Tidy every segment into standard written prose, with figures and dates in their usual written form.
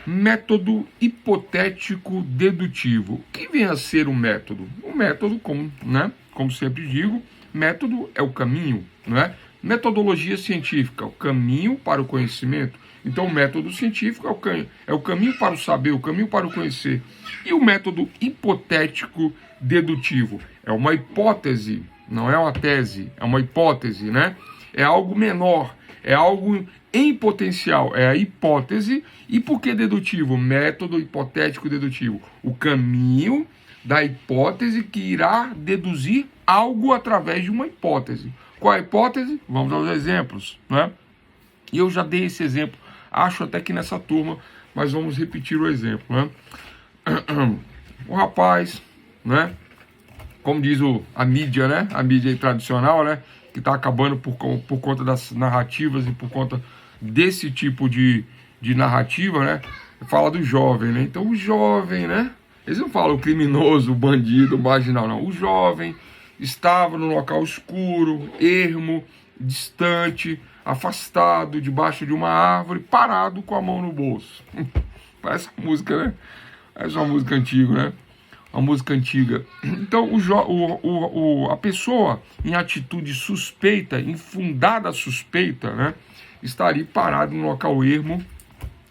Método hipotético dedutivo. O que vem a ser um método? Um método, como sempre digo, método é o caminho, não é? Metodologia científica, o caminho para o conhecimento. Então, o método científico é o caminho para o saber, o caminho para o conhecer. E o método hipotético dedutivo é uma hipótese, não é uma tese, é uma hipótese, né? É algo menor, é algo em potencial, é a hipótese. E por que dedutivo? Método hipotético dedutivo. O caminho da hipótese que irá deduzir algo através de uma hipótese. Qual é a hipótese? Vamos aos exemplos, né? E eu já dei esse exemplo, acho até que nessa turma, mas vamos repetir o exemplo, né? O rapaz, né? Como diz a mídia, né? A mídia tradicional, né? Que está acabando por conta das narrativas e por conta desse tipo de narrativa, né? Fala do jovem, né? Então o jovem, né? Eles não falam o criminoso, o bandido, o marginal, não. O jovem estava no local escuro, ermo, distante, afastado, debaixo de uma árvore, parado com a mão no bolso. Parece uma música, né? Parece uma música antiga, né? Uma música antiga. Então, a pessoa em atitude suspeita, infundada suspeita, né? Está ali parado no local ermo,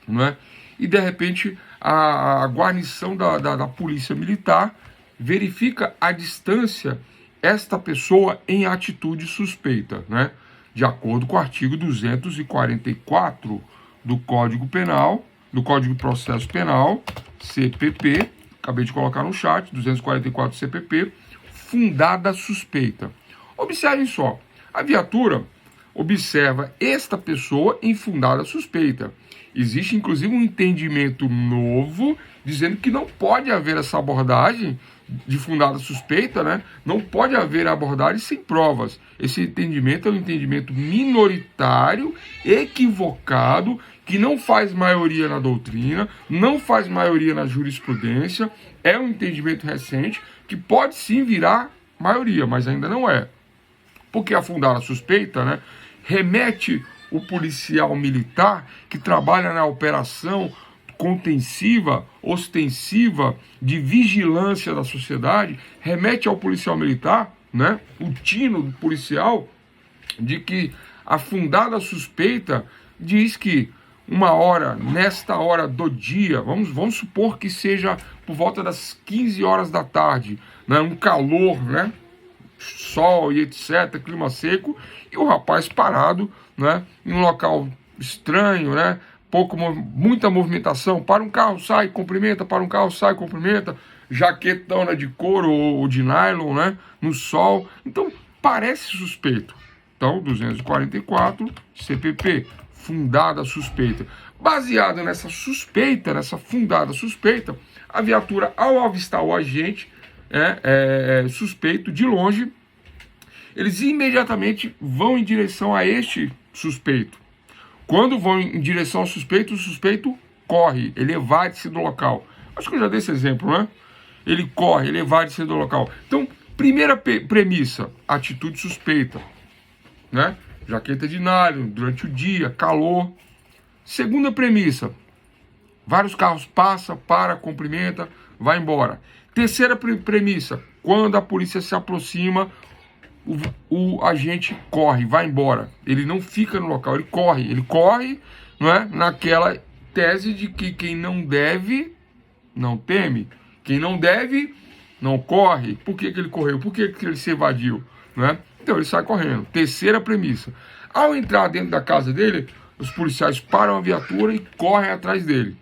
né? E, de repente, a guarnição da polícia militar verifica à distância esta pessoa em atitude suspeita, né? De acordo com o artigo 244 do Código Penal, do Código de Processo Penal, CPP, acabei de colocar no chat, 244 CPP, fundada suspeita. Observem só, a viatura observa esta pessoa em fundada suspeita. Existe, inclusive, um entendimento novo dizendo que não pode haver essa abordagem de fundada suspeita, né? Não pode haver abordagem sem provas. Esse entendimento é um entendimento minoritário, equivocado, que não faz maioria na doutrina, não faz maioria na jurisprudência. É um entendimento recente que pode sim virar maioria, mas ainda não é. Porque a fundada suspeita, né, remete o policial militar que trabalha na operação contensiva, ostensiva, de vigilância da sociedade, remete ao policial militar, né, o tino do policial, de que a fundada suspeita diz que uma hora, nesta hora do dia, vamos supor que seja por volta das 15 horas da tarde, né, um calor, né, sol e etc, clima seco, e o rapaz parado, né, em um local estranho, né, muita movimentação, para um carro, sai, cumprimenta, para um carro, sai, cumprimenta, jaquetona de couro ou de nylon, né, no sol. Então, parece suspeito. Então, 244 CPP, fundada suspeita. Baseado nessa suspeita, nessa fundada suspeita, a viatura, ao avistar o agente suspeito de longe, eles imediatamente vão em direção a este suspeito. Quando vão em direção ao suspeito, o suspeito corre, ele evade-se do local. Acho que eu já dei esse exemplo, né? Ele corre, ele evade-se do local. Então, primeira premissa, atitude suspeita, né? Jaqueta de nylon, durante o dia, calor. Segunda premissa, vários carros passam, para, cumprimenta, vai embora. Terceira premissa, quando a polícia se aproxima, o agente corre, vai embora. Ele não fica no local, ele corre, não é? Naquela tese de que quem não deve, não teme. Quem não deve, não corre. Por que ele correu? Por que ele se evadiu? Não é? Então ele sai correndo. Terceira premissa. Ao entrar dentro da casa dele, os policiais param a viatura e correm atrás dele.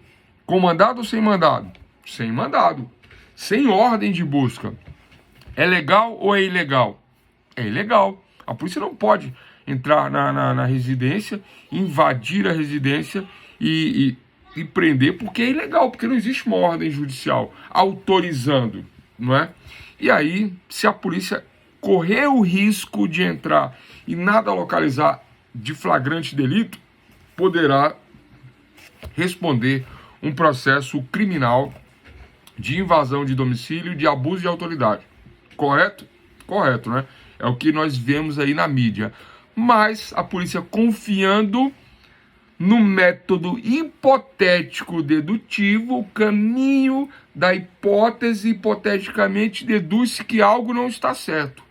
Com mandado ou sem mandado? Sem mandado. Sem ordem de busca. É legal ou é ilegal? É ilegal. A polícia não pode entrar na residência, invadir a residência e prender, porque é ilegal, porque não existe uma ordem judicial autorizando, não é? E aí, se a polícia correr o risco de entrar e nada localizar de flagrante delito, poderá responder um processo criminal de invasão de domicílio, de abuso de autoridade. Correto? Correto, né? É o que nós vemos aí na mídia. Mas a polícia, confiando no método hipotético dedutivo, o caminho da hipótese hipoteticamente deduz-se que algo não está certo.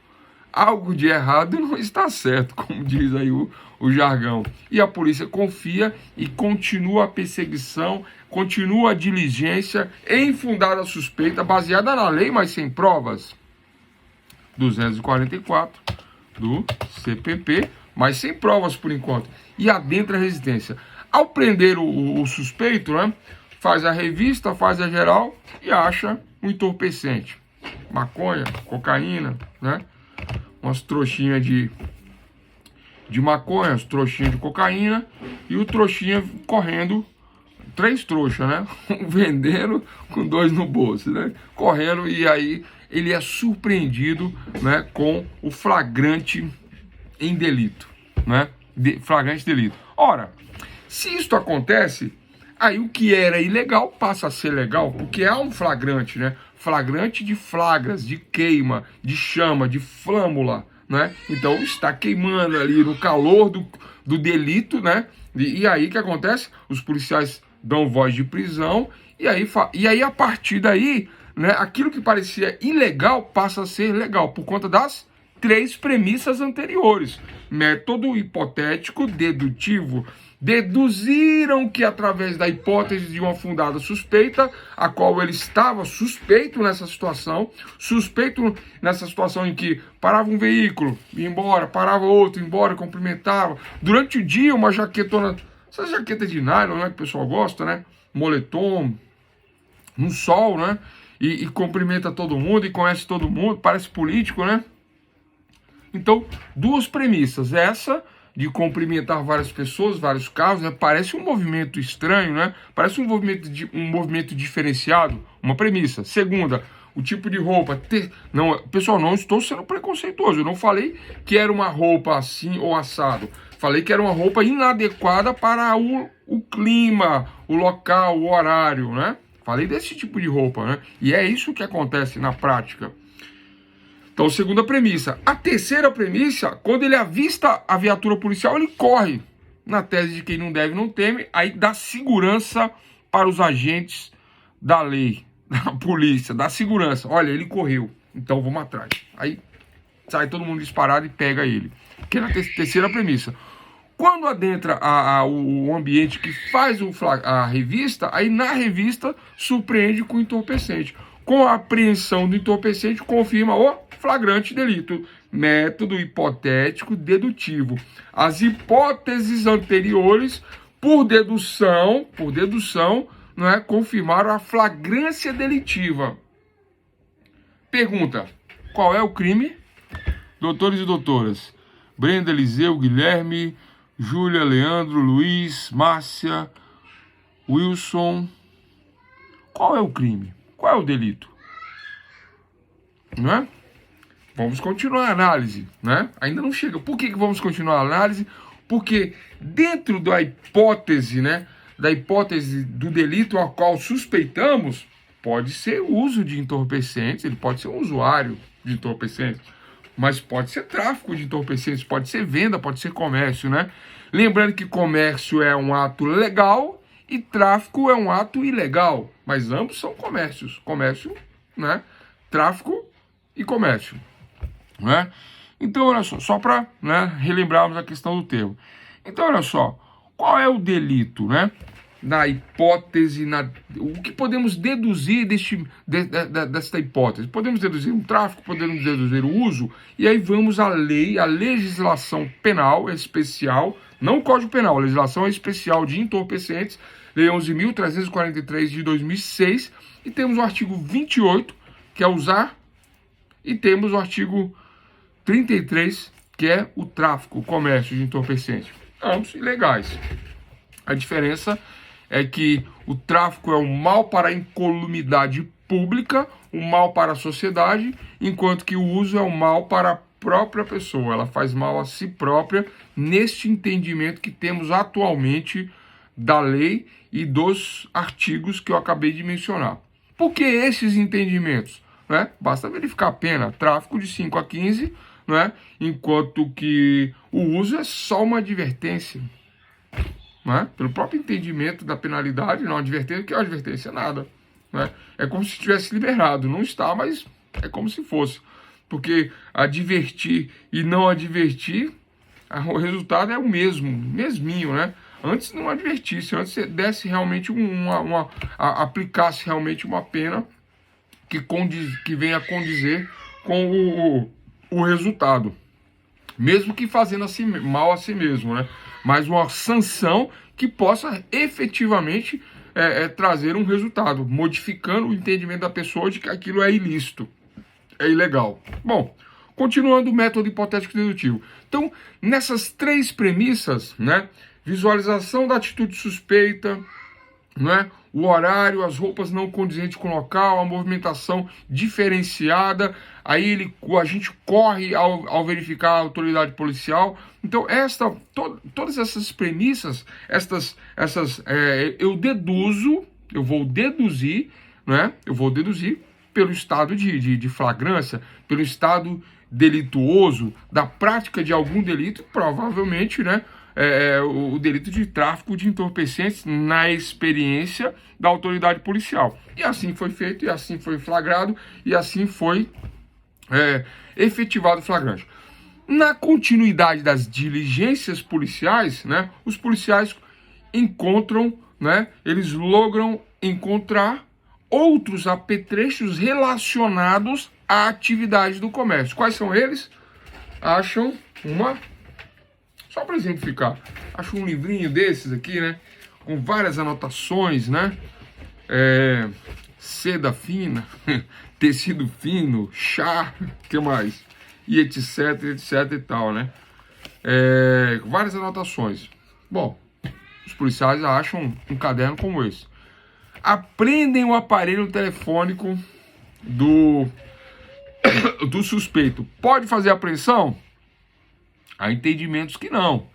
Algo de errado não está certo, como diz aí o jargão. E a polícia confia e continua a perseguição, continua a diligência em fundada suspeita, baseada na lei, mas sem provas. 244 do CPP, mas sem provas por enquanto. E adentra a residência. Ao prender o suspeito, né, faz a revista, faz a geral e acha um entorpecente. Maconha, cocaína, né? Umas trouxinhas de maconha, umas trouxinhas de cocaína e o trouxinha correndo, 3 trouxas, né? Um vendendo com 2 no bolso, né? Correndo, e aí ele é surpreendido, né, com o flagrante em delito, né? Flagrante delito. Ora, se isto acontece, aí o que era ilegal passa a ser legal, porque há um flagrante, né? Flagrante de flagras, de queima, de chama, de flâmula, né? Então está queimando ali no calor do delito, né? E aí o que acontece? Os policiais dão voz de prisão e aí a partir daí, né, aquilo que parecia ilegal passa a ser legal por conta das 3 premissas anteriores. Método hipotético dedutivo. Deduziram que através da hipótese de uma fundada suspeita, a qual ele estava suspeito nessa situação em que parava um veículo, ia embora, parava outro, ia embora, cumprimentava. Durante o dia, uma jaquetona, essa jaqueta de nylon, né, que o pessoal gosta, né, moletom, no sol, né, e cumprimenta todo mundo e conhece todo mundo, parece político, né? Então, 2 premissas. Essa de cumprimentar várias pessoas, vários carros, né? Parece um movimento estranho, né? Parece um movimento diferenciado, uma premissa. Segunda, o tipo de roupa. Não, pessoal, não estou sendo preconceituoso. Eu não falei que era uma roupa assim ou assado. Falei que era uma roupa inadequada para o clima, o local, o horário, né? Falei desse tipo de roupa, né? E é isso que acontece na prática. Então, segunda premissa. A terceira premissa, quando ele avista a viatura policial, ele corre. Na tese de quem não deve, não teme. Aí dá segurança para os agentes da lei, da polícia, dá segurança. Olha, ele correu, então vamos atrás. Aí sai todo mundo disparado e pega ele. Que é a terceira premissa. Quando adentra o ambiente que faz a revista, aí na revista surpreende com o entorpecente. Com a apreensão do entorpecente, confirma o flagrante delito. Método hipotético dedutivo. As hipóteses anteriores, por dedução, não é, confirmaram a flagrância delitiva. Pergunta: qual é o crime? Doutores e doutoras, Brenda, Eliseu, Guilherme, Júlia, Leandro, Luiz, Márcia, Wilson. Qual é o crime? Qual é o delito? Não é? Vamos continuar a análise, né? Ainda não chega. Por que vamos continuar a análise? Porque dentro da hipótese, né, da hipótese do delito ao qual suspeitamos, pode ser uso de entorpecentes, ele pode ser um usuário de entorpecentes, mas pode ser tráfico de entorpecentes, pode ser venda, pode ser comércio, né? Lembrando que comércio é um ato legal e tráfico é um ato ilegal, mas ambos são comércios. Comércio, né? Tráfico e comércio, né? Então, olha só para, né, relembrarmos a questão do termo. Então, olha só, qual é o delito, né? Na hipótese, o que podemos deduzir desta hipótese? Podemos deduzir um tráfico, podemos deduzir o uso, e aí vamos à lei, a legislação penal especial, não o Código Penal, a legislação especial de entorpecentes, Lei 11.343 de 2006, e temos o artigo 28, que é usar, e temos o artigo 33, que é o tráfico, o comércio de entorpecentes. Ambos ilegais. A diferença é que o tráfico é um mal para a incolumidade pública, um mal para a sociedade, enquanto que o uso é um mal para a própria pessoa. Ela faz mal a si própria, neste entendimento que temos atualmente da lei e dos artigos que eu acabei de mencionar. Por que esses entendimentos? Né? Basta verificar a pena, tráfico de 5 a 15, né? Enquanto que o uso é só uma advertência. né? Pelo próprio entendimento da penalidade, não advertência, que é advertência nada, né? É como se estivesse liberado, não está, mas é como se fosse, porque advertir e não advertir, o resultado é o mesmo, mesminho, né? Antes não advertisse, antes você desse realmente aplicasse realmente uma pena que venha a condizer com o resultado, mesmo que fazendo assim, mal a si mesmo, né? Mas uma sanção que possa efetivamente trazer um resultado, modificando o entendimento da pessoa de que aquilo é ilícito, é ilegal. Bom, continuando o método hipotético dedutivo. Então, nessas três premissas, né? Visualização da atitude suspeita, né? O horário, as roupas não condizentes com o local, a movimentação diferenciada, aí a gente corre ao verificar a autoridade policial. Então, todas essas premissas, eu vou deduzir, né? Eu vou deduzir pelo estado de flagrância, pelo estado delituoso, da prática de algum delito, provavelmente, né? O delito de tráfico de entorpecentes na experiência da autoridade policial. E assim foi feito, e assim foi flagrado, e assim foi efetivado o flagrante. Na continuidade das diligências policiais, né, os policiais encontram, né, eles logram encontrar outros apetrechos relacionados à atividade do comércio. Quais são eles? Acham só para exemplificar, acho um livrinho desses aqui, né? Com várias anotações, né? Seda fina, tecido fino, chá, que mais? E etc, etc e tal, né? Várias anotações. Bom, os policiais acham um caderno como esse. Apreendem o aparelho telefônico do suspeito. Pode fazer apreensão? Há entendimentos que não,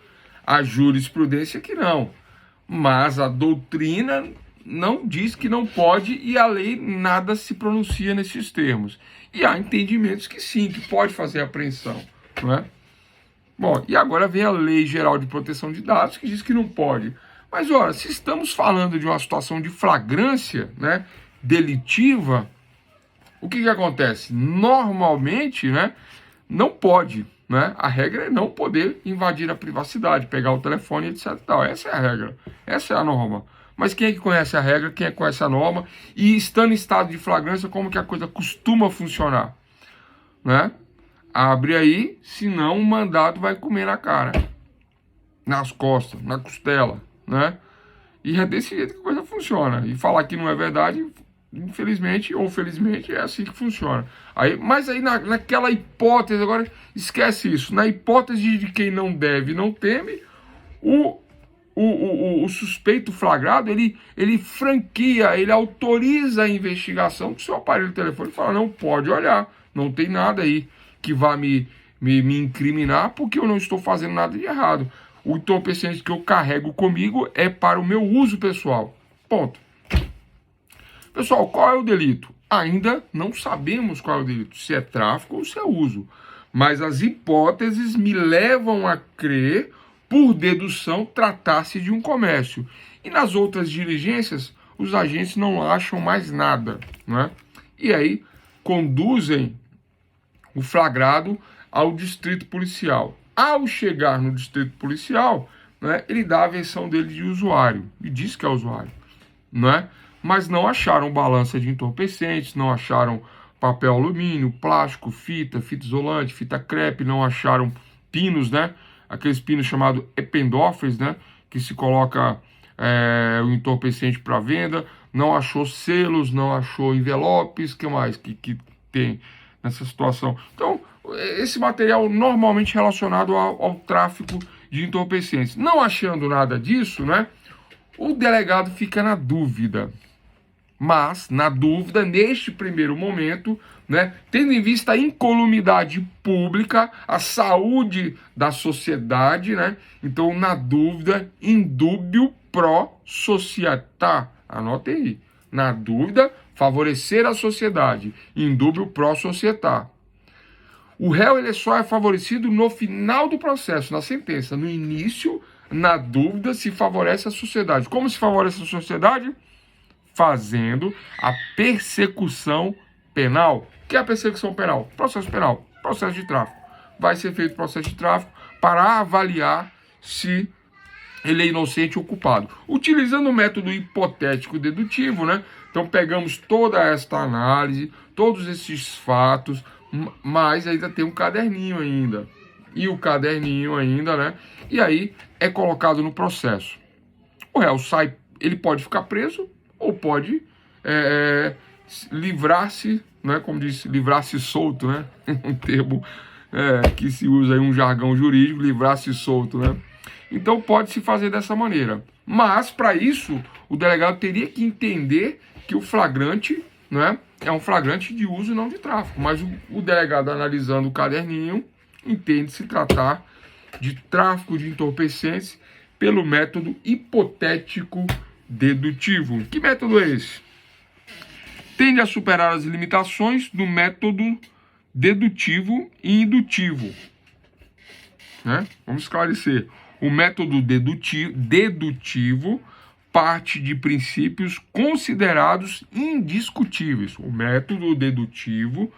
a jurisprudência que não, mas a doutrina não diz que não pode e a lei nada se pronuncia nesses termos. E há entendimentos que sim, que pode fazer apreensão, não é? Bom, e agora vem a Lei Geral de Proteção de Dados que diz que não pode. Mas, ora, se estamos falando de uma situação de flagrância, né, delitiva, o que acontece? Normalmente, né, não pode. Né? A regra é não poder invadir a privacidade, pegar o telefone, etc. Essa é a regra, essa é a norma. Mas quem é que conhece a regra, quem é que conhece a norma? E estando em estado de flagrância, como que a coisa costuma funcionar? Né? Abre aí, senão o mandado vai comer na cara, nas costas, na costela. Né? E é desse jeito que a coisa funciona. E falar que não é verdade, infelizmente ou felizmente, é assim que funciona. Mas aí naquela hipótese, agora esquece isso, na hipótese de quem não deve não teme, o suspeito flagrado, ele franquia, ele autoriza a investigação do seu aparelho telefônico e fala, não pode olhar, não tem nada aí que vá me incriminar, porque eu não estou fazendo nada de errado. O entorpecente que eu carrego comigo é para o meu uso pessoal. Ponto. Pessoal, qual é o delito? Ainda não sabemos qual é o delito, se é tráfico ou se é uso. Mas as hipóteses me levam a crer, por dedução, tratar-se de um comércio. E nas outras diligências, os agentes não acham mais nada, né? E aí conduzem o flagrado ao distrito policial. Ao chegar no distrito policial, né, ele dá a versão dele de usuário, e diz que é usuário, né? Mas não acharam balança de entorpecentes, não acharam papel alumínio, plástico, fita isolante, fita crepe, não acharam pinos, né? Aqueles pinos chamados ependófres, né? Que se coloca o entorpecente para venda, não achou selos, não achou envelopes, que mais que tem nessa situação? Então, esse material normalmente relacionado ao tráfico de entorpecentes. Não achando nada disso, né? O delegado fica na dúvida. Mas, na dúvida, neste primeiro momento, né, tendo em vista a incolumidade pública, a saúde da sociedade, né, então, na dúvida, indúbio pro società. Anote aí. Na dúvida, favorecer a sociedade. Indúbio pro società. O réu ele só é favorecido no final do processo, na sentença. No início, Na dúvida, se favorece a sociedade. Como se favorece a sociedade? Fazendo a persecução penal. O que é a persecução penal? Processo penal, processo de tráfico. Vai ser feito processo de tráfico para avaliar se ele é inocente ou culpado. Utilizando o método hipotético dedutivo, né? Então pegamos toda esta análise, todos esses fatos, mas ainda tem um caderninho ainda. E o caderninho ainda, né? E aí é colocado no processo. O réu sai, ele pode ficar preso ou pode livrar-se, né? Como diz, livrar-se solto, né? Um termo que se usa em um jargão jurídico, livrar-se solto, né? Então pode-se fazer dessa maneira. Mas, para isso, o delegado teria que entender que o flagrante, né, é um flagrante de uso e não de tráfico. Mas o delegado, analisando o caderninho, entende se tratar de tráfico de entorpecentes pelo método hipotético dedutivo. Que método é esse? Tende a superar as limitações do método dedutivo e indutivo. Né? Vamos esclarecer. O método dedutivo parte de princípios considerados indiscutíveis. O método dedutivo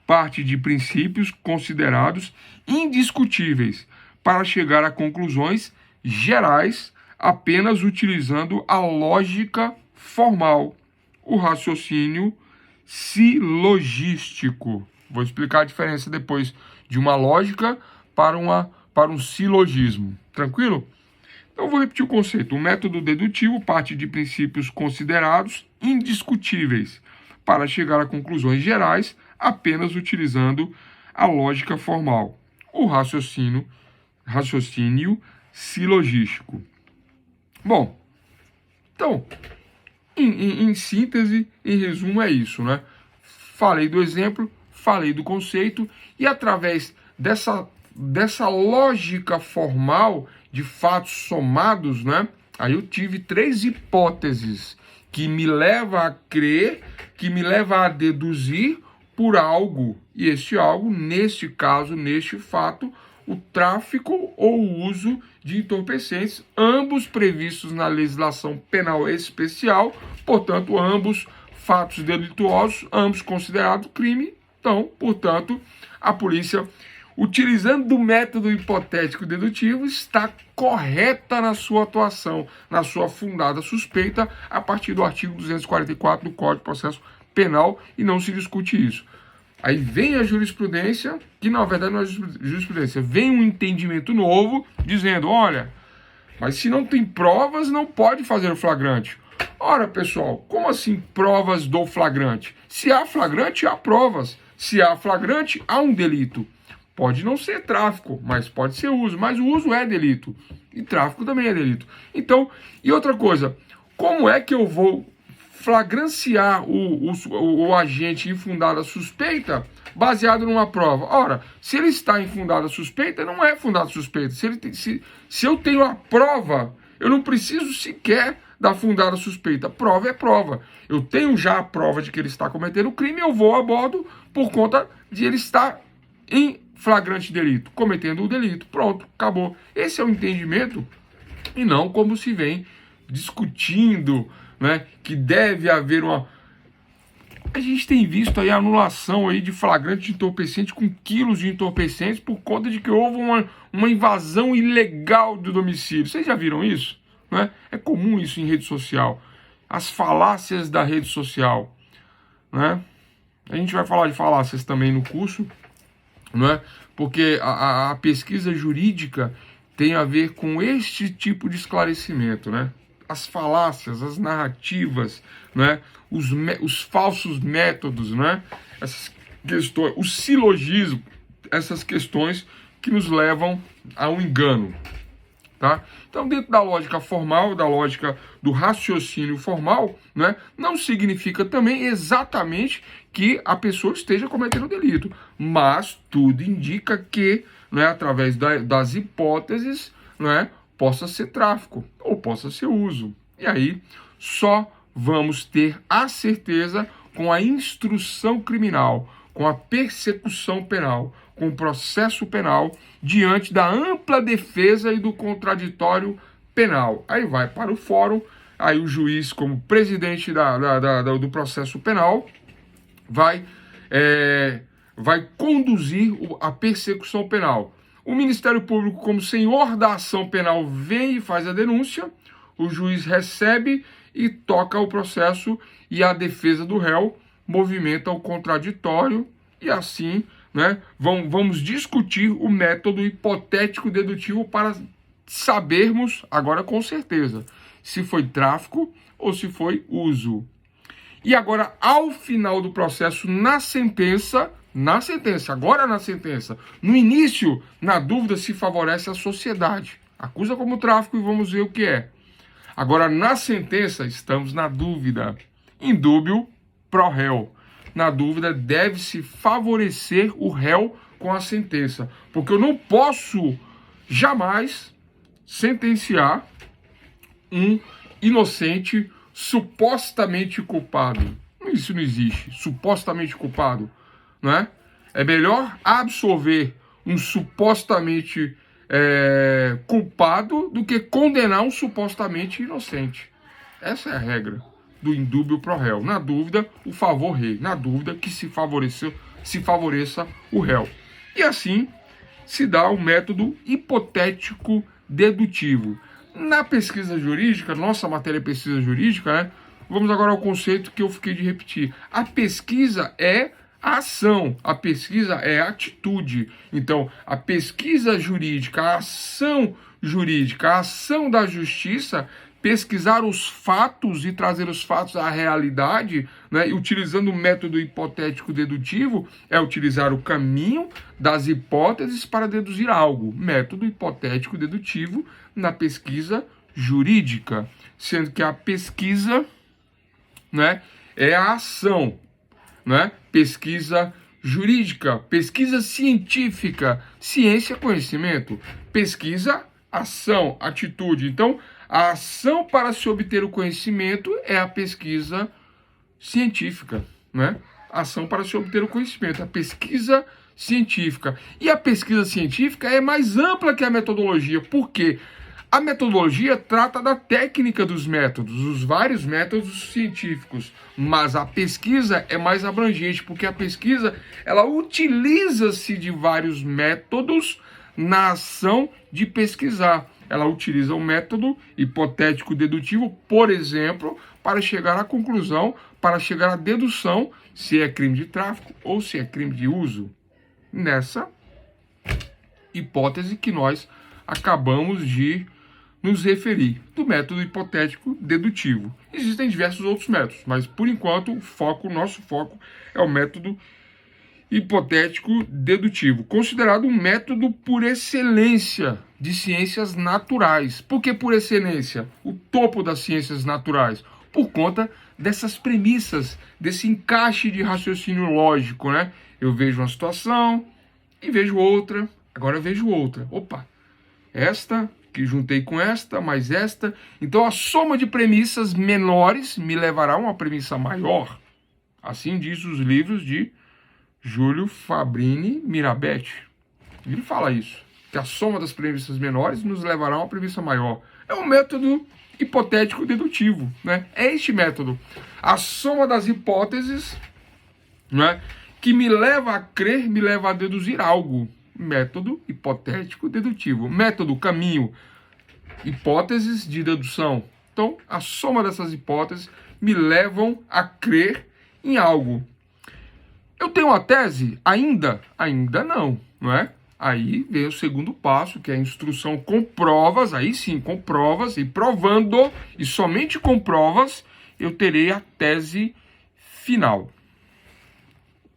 parte de princípios considerados indiscutíveis para chegar a conclusões gerais apenas utilizando a lógica formal, o raciocínio silogístico. Vou explicar a diferença depois de uma lógica para um silogismo. Tranquilo? Então eu vou repetir o conceito. O método dedutivo parte de princípios considerados indiscutíveis para chegar a conclusões gerais apenas utilizando a lógica formal, o raciocínio silogístico. Bom, então, em síntese, em resumo, é isso, né? Falei do exemplo, falei do conceito e através dessa lógica formal de fatos somados, né? Aí eu tive 3 hipóteses que me levam a crer, que me levam a deduzir por algo. E este algo, neste caso, neste fato, o tráfico ou o uso de entorpecentes, ambos previstos na legislação penal especial, portanto, ambos fatos delituosos, ambos considerados crime. Então, portanto, a polícia, utilizando o método hipotético dedutivo, está correta na sua atuação, na sua fundada suspeita, a partir do artigo 244 do Código de Processo Penal, e não se discute isso. Aí vem a jurisprudência, que na verdade não é jurisprudência, vem um entendimento novo, dizendo, olha, mas se não tem provas, não pode fazer o flagrante. Ora, pessoal, como assim provas do flagrante? Se há flagrante, há provas. Se há flagrante, há um delito. Pode não ser tráfico, mas pode ser uso. Mas o uso é delito. E tráfico também é delito. Então, e outra coisa, como é que eu vou flagranciar o agente infundada suspeita baseado numa prova? Ora, se ele está infundada suspeita, não é fundada suspeita. Se eu tenho a prova, eu não preciso sequer da fundada suspeita. Prova é prova. Eu tenho já a prova de que ele está cometendo crime, eu vou a bordo por conta de ele estar em flagrante delito, cometendo o delito. Pronto, acabou. Esse é o entendimento, e não como se vem discutindo, né, que deve haver uma... A gente tem visto aí a anulação aí de flagrante de entorpecente com quilos de entorpecentes por conta de que houve uma invasão ilegal do domicílio. Vocês já viram isso? Né? É comum isso em rede social. As falácias da rede social. Né? A gente vai falar de falácias também no curso, né? Porque a pesquisa jurídica tem a ver com este tipo de esclarecimento, né? As falácias, as narrativas, né? Os falsos métodos, né? Essas questões, o silogismo, essas questões que nos levam a um engano. Tá? Então, dentro da lógica formal, da lógica do raciocínio formal, né, não significa também exatamente que a pessoa esteja cometendo delito, mas tudo indica que, né, através das hipóteses, né, possa ser tráfico ou possa ser uso. E aí só vamos ter a certeza com a instrução criminal, com a persecução penal, com o processo penal diante da ampla defesa e do contraditório penal. Aí vai para o fórum, aí o juiz, como presidente do processo penal, vai conduzir a persecução penal. O Ministério Público, como senhor da ação penal, vem e faz a denúncia, o juiz recebe e toca o processo e a defesa do réu movimenta o contraditório e assim, né, vamos discutir o método hipotético dedutivo para sabermos, agora com certeza, se foi tráfico ou se foi uso. E agora, ao final do processo, na sentença, no início, na dúvida, se favorece a sociedade. Acusa como tráfico e vamos ver o que é. Agora, na sentença, estamos na dúvida. Indúbio pro réu. Na dúvida, deve-se favorecer o réu com a sentença. Porque eu não posso jamais sentenciar um inocente supostamente culpado. Isso não existe. Supostamente culpado. Não é? É melhor absolver um supostamente culpado do que condenar um supostamente inocente. Essa é a regra do indúbio pro réu. Na dúvida, o favor rei. Na dúvida, que se favoreça o réu. E assim se dá o método hipotético dedutivo. Na pesquisa jurídica, nossa matéria é pesquisa jurídica, né? Vamos agora ao conceito que eu fiquei de repetir. A pesquisa é a ação, a pesquisa é a atitude. Então, a pesquisa jurídica, a ação jurídica, a ação da justiça, pesquisar os fatos e trazer os fatos à realidade, né, e utilizando o método hipotético dedutivo, é utilizar o caminho das hipóteses para deduzir algo. Método hipotético dedutivo na pesquisa jurídica, sendo que a pesquisa, né, é a ação, né? Pesquisa jurídica, pesquisa científica, ciência, conhecimento, pesquisa, ação, atitude. Então, a ação para se obter o conhecimento é a pesquisa científica, né? A ação para se obter o conhecimento, a pesquisa científica. E a pesquisa científica é mais ampla que a metodologia, por quê? A metodologia trata da técnica dos métodos, os vários métodos científicos, mas a pesquisa é mais abrangente, porque a pesquisa, ela utiliza-se de vários métodos na ação de pesquisar. Ela utiliza o método hipotético dedutivo, por exemplo, para chegar à conclusão, para chegar à dedução se é crime de tráfico ou se é crime de uso. Nessa hipótese que nós acabamos de nos referir, do método hipotético dedutivo. Existem diversos outros métodos, mas por enquanto o nosso foco é o método hipotético dedutivo, considerado um método por excelência de ciências naturais. Por que por excelência? O topo das ciências naturais. Por conta dessas premissas, desse encaixe de raciocínio lógico, né? Eu vejo uma situação e vejo outra, agora eu vejo outra. Opa, esta que juntei com esta, mais esta. Então a soma de premissas menores me levará a uma premissa maior. Assim diz os livros de Júlio Fabrini Mirabete. Ele fala isso, que a soma das premissas menores nos levará a uma premissa maior. É um método hipotético dedutivo, né? É este método. A soma das hipóteses, né, que me leva a crer, me leva a deduzir algo. Método hipotético dedutivo. Método, caminho, hipóteses de dedução. Então, a soma dessas hipóteses me levam a crer em algo. Eu tenho uma tese? Ainda não, não é? Aí vem o segundo passo, que é a instrução com provas. Aí sim, com provas e provando, e somente com provas, eu terei a tese final.